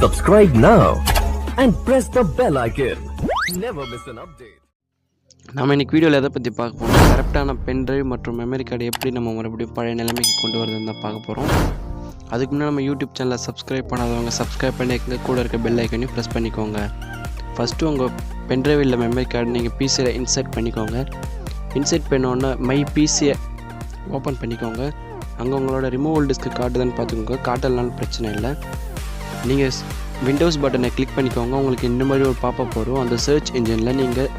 Subscribe now and press the bell icon. Never miss an update. நம்ம இன்னைக்கு வீடியோவில் எதை பற்றி பார்க்க போகிறோம், கரெக்டான பென்ட்ரைவ் மற்றும் மெமரி கார்டு எப்படி நம்ம மறுபடியும் பழைய நிலைமைக்கு கொண்டு வரதுன்னு தான் பார்க்க போகிறோம். அதுக்கு முன்னாடி நம்ம யூடியூப் சேனலை சப்ஸ்கிரைப் பண்ணாதவங்க சப்ஸ்கிரைப் பண்ணி கூட இருக்க பெல் ஐக்கனையும் ப்ரெஸ் பண்ணிக்கோங்க. ஃபஸ்ட்டு உங்கள் பென்ட்ரைவ் இல்லை மெமரி கார்டு நீங்கள் பிசியில் இன்சர்ட் பண்ணிக்கோங்க. இன்சர்ட் பண்ணோன்னா மை பிசியை ஓப்பன் பண்ணிக்கோங்க. அங்கே உங்களோட ரிமூவல் டிஸ்க்கு காட்டுதான்னு பார்த்துக்கோங்க. காட்டலனாலும் பிரச்சனை இல்லை. நீங்கள் விண்டோஸ் பட்டனை கிளிக் பண்ணிக்கோங்க. உங்களுக்கு இந்த மாதிரி ஒரு பாப்பப் வரும். அந்த சர்ச் இன்ஜினில் நீங்கள்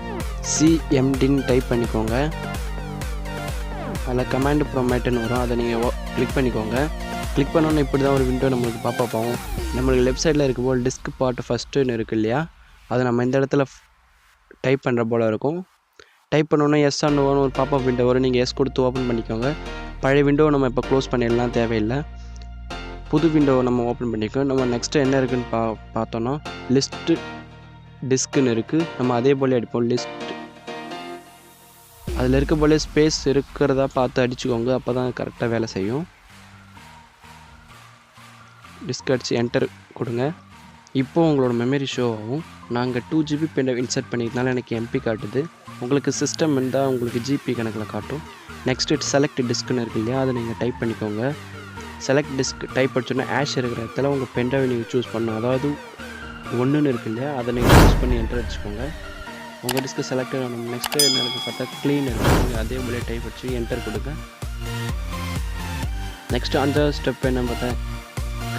சிஎம்டின்னு டைப் பண்ணிக்கோங்க. அதில் கமாண்ட் ப்ரொமேட்டுன்னு வரும். அதை நீங்கள் கிளிக் பண்ணிக்கோங்க. கிளிக் பண்ணோன்னே இப்படி தான் ஒரு விண்டோ நம்மளுக்கு பாப்பப் ஆகும். நம்மளுக்கு லெஃப்ட் சைடில் இருக்கும்போது டிஸ்க் பார்ட் ஃபஸ்ட்டுன்னு இருக்குது இல்லையா, அதை நம்ம இந்த இடத்துல டைப் பண்ணுற போல் இருக்கும். டைப் பண்ணோன்னா எஸ் ஆன் ஓன்னு ஒரு பாப்பப் விண்டோ வரும். நீங்கள் எஸ் கொடுத்து ஓப்பன் பண்ணிக்கோங்க. பழைய விண்டோவை நம்ம இப்போ க்ளோஸ் பண்ணிடலாம், தேவையில்லை. புது விண்டோவை நம்ம ஓப்பன் பண்ணிக்கோம். நம்ம நெக்ஸ்ட்டு என்ன இருக்குதுன்னு பார்த்தோன்னா லிஸ்ட்டு டிஸ்க்குன்னு இருக்குது. நம்ம அதே போல் அடிப்போம். லிஸ்ட் அதில் இருக்க போல ஸ்பேஸ் இருக்கிறதா பார்த்து அடிச்சுக்கோங்க. அப்போ தான் கரெக்டாக வேலை செய்யும். டிஸ்க் அடித்து என்டர் கொடுங்க. இப்போது உங்களோட மெமரி ஷோ ஆகும். நாங்கள் 2GB பென்ட்ரைவ் இன்சர்ட் பண்ணிக்கிறதுனால எனக்கு எம்பி காட்டுது. உங்களுக்கு சிஸ்டம் இருந்தால் உங்களுக்கு ஜிபி கணக்கில் காட்டும். நெக்ஸ்ட்டு செலக்ட் டிஸ்க்குன்னு இருக்கு இல்லையா, அதை நீங்கள் டைப் பண்ணிக்கோங்க. செலக்ட் டிஸ்க் டைப் அடிச்சோன்னா ஆஷ் இருக்கிற இடத்துல உங்கள் பென்ட்ரைவை நீங்கள் சூஸ் பண்ணணும். அதாவது 1ன்னு இருக்கு இல்லையா, அதை நீங்கள் சூஸ் பண்ணி என்டர் அடிச்சுக்கோங்க. உங்கள் டிஸ்க்கு செலக்ட் ஆகணும். நெக்ஸ்ட்டு எனக்கு பார்த்தா க்ளீன் இருக்குது. நீங்கள் அதே போல டைப் அடிச்சு என்டர் கொடுங்க. நெக்ஸ்ட்டு அந்த ஸ்டெப் என்ன பார்த்தா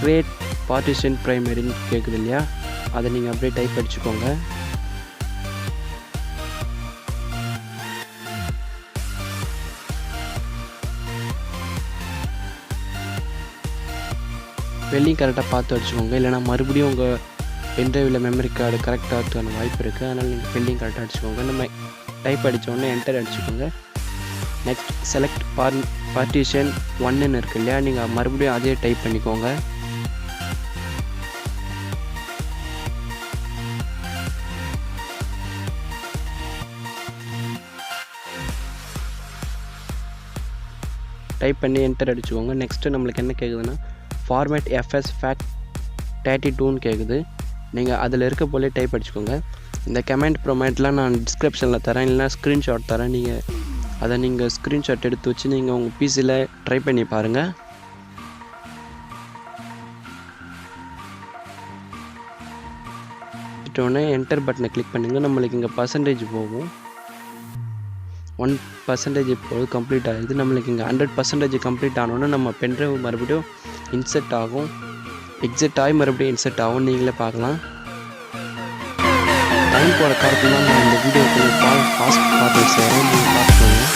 கிரியேட் பார்ட்டிஷன் ப்ரைமரின்னு கேட்குது இல்லையா, அதை நீங்கள் அப்படியே டைப் அடிச்சுக்கோங்க. ஸ்பெல்லிங் கரெக்டாக பார்த்து அடிச்சுக்கோங்க. இல்லைனா மறுபடியும் உங்கள் பென்ட்ரைவில் மெமரி கார்டு கரெக்டாக இருக்கிற வாய்ப்பு இருக்குது. அதனால் நீங்கள் ஸ்பெல்லிங் கரெக்டாக அடிச்சுக்கோங்க. நம்ம டைப் அடித்தோடனே என்டர் அடிச்சுக்கோங்க. நெக்ஸ்ட் செலக்ட் பார்ட்டிஷன் 1ன்னு இருக்குது இல்லையா, நீங்கள் மறுபடியும் அதே டைப் பண்ணிக்கோங்க. டைப் பண்ணி என்டர் அடிச்சுக்கோங்க. நெக்ஸ்ட்டு நம்மளுக்கு என்ன கேட்குதுன்னா ஃபார்மேட் FS FAT 32ன்னு கேட்குது. நீங்கள் அதில் இருக்க போலே டைப் அடிச்சுக்கோங்க. இந்த கமெண்ட் ப்ரொமேட்லாம் நான் டிஸ்கிரிப்ஷனில் தரேன், இல்லைனா ஸ்க்ரீன்ஷாட் தரேன். நீங்கள் ஸ்க்ரீன்ஷாட் எடுத்து வச்சு நீங்கள் உங்கள் பிசியில் ட்ரை பண்ணி பாருங்கள். உடனே என்டர் பட்டனை கிளிக் பண்ணுங்கள். நம்மளுக்கு இங்கே பர்சன்டேஜ் போகும். 1% இப்போது கம்ப்ளீட் ஆகுது. நம்மளுக்கு இங்கே 100% கம்ப்ளீட் ஆனோன்னா நம்ம பென்ட்ரைவ் மறுபடியும் இன்செர்ட் ஆகும். எக்ஸிட் ஆகி மறுபடியும் இன்செர்ட் ஆகும். நீங்களே பார்க்கலாம். டைம் போகிற காரணமாக நான் இந்த வீடியோ கொஞ்சம் ஃபாஸ்ட் பார்த்து செய்கிறேன். நீங்கள் பார்த்துக்கோங்க.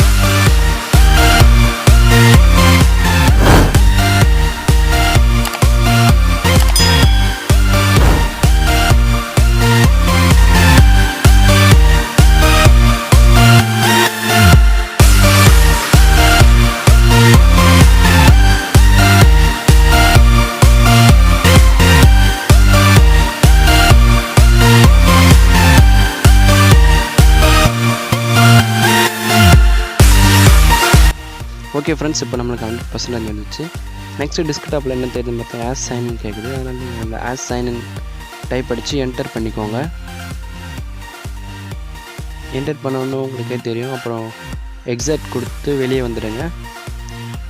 ஓகே ஃப்ரெண்ட்ஸ், இப்போ நம்மளுக்கு 100% வந்துச்சு. நெக்ஸ்ட்டு டிஸ்க்டாப்பில் என்ன தெரியுது பார்த்தா ஆஸ் சைன் கேட்குது. அதனால் நீங்கள் அந்த ஆஸ் சைன் டைப் அடித்து என்டர் பண்ணிக்கோங்க. என்டர் பண்ணோன்னு உங்களுக்கே தெரியும். அப்புறம் எக்ஸிட் கொடுத்து வெளியே வந்துடுங்க.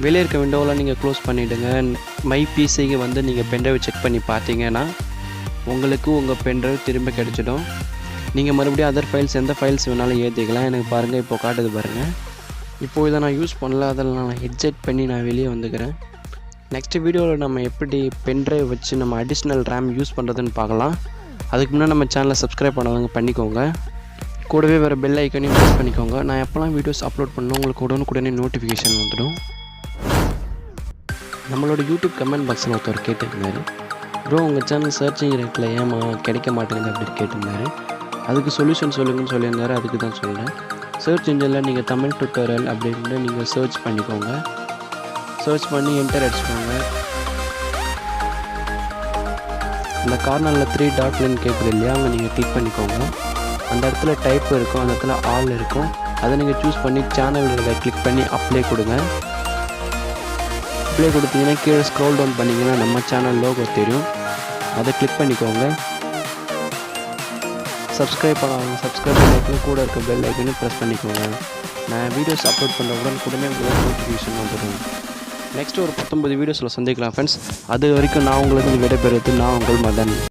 வெளியே இருக்க விண்டோவில் நீங்கள் க்ளோஸ் பண்ணிவிடுங்க. மை பிசிக்கு வந்து நீங்கள் பென்ட்ரைவ் செக் பண்ணி பார்த்தீங்கன்னா உங்களுக்கு உங்கள் பென்ட்ரைவ் திரும்ப கிடச்சிடும். நீங்கள் மறுபடியும் அதர் ஃபைல்ஸ் எந்த ஃபைல்ஸ் வேணாலும் ஏற்றிக்கலாம். எனக்கு பாருங்கள், இப்போ காட்டுது பாருங்கள். இப்போது இதை நான் யூஸ் பண்ணல, அதில் நான் எக்ஸிட் பண்ணி நான் வெளியே வந்துக்கிறேன். நெக்ஸ்ட் வீடியோவில் நம்ம எப்படி பென்ட்ரைவ் வச்சு நம்ம அடிஷ்னல் ரேம் யூஸ் பண்ணுறதுன்னு பார்க்கலாம். அதுக்கு முன்னாடி நம்ம சேனலை சப்ஸ்கிரைப் பண்ணவங்க பண்ணிக்கோங்க. கூடவே வேறு பெல் ஐக்கனையும் ப்ரெஸ் பண்ணிக்கோங்க. நான் எப்போலாம் வீடியோஸ் அப்லோட் பண்ணோம் உங்களுக்கு உடனுக்குடனே நோட்டிஃபிகேஷன் வந்துடும். நம்மளோட யூடியூப் கமெண்ட் பாக்ஸில் ஒருத்தர் கேட்டிருந்தாரு, ப்ரோ உங்கள் சேனல் சர்ச்சிங் ரேட்டில் ஏமா கிடைக்க மாட்டேங்குது அப்படின்னு கேட்டிருந்தாரு. அதுக்கு சொல்யூஷன் சொல்லுங்கன்னு சொல்லியிருந்தாரு. அதுக்கு தான் சொல்கிறேன். சர்ச் இன்ஜினில் நீங்கள் தமிழ் டுட்டோரியல் அப்படின்னு நீங்கள் சர்ச் பண்ணிக்கோங்க. சர்ச் பண்ணி என்டர் அடிச்சுக்கோங்க. இந்த கார்னரில் 3 டாட்லன்னு கேட்குது இல்லையா, அங்கே நீங்கள் கிளிக் பண்ணிக்கோங்க. அந்த இடத்துல டைப் இருக்கும், அந்த இடத்துல ஆல் இருக்கும். அதை நீங்கள் சூஸ் பண்ணி சேனல் கிளிக் பண்ணி அப்ளை கொடுங்க. அப்ளை கொடுத்தீங்கன்னா கீழே ஸ்க்ரோல் டவுன் பண்ணிங்கன்னா நம்ம சேனல் லோகோ தெரியும். அதை கிளிக் பண்ணிக்கோங்க. சப்ஸ்கிரைப் பண்ணி கூட இருக்க பெல் ஐக்கனையும் ப்ரெஸ் பண்ணிக்கோங்க. நான் வீடியோஸ் அப்லோட் பண்ண உடனே உங்களுக்கு நோட்டிஃபிகேஷன் வந்துடும். நெக்ஸ்ட் ஒரு 19 வீடியோஸில் சந்திக்கலாம் ஃப்ரெண்ட்ஸ். அது வரைக்கும் நான் உங்களுக்கு விடைபெறுவது நான் உங்கள் மதன்.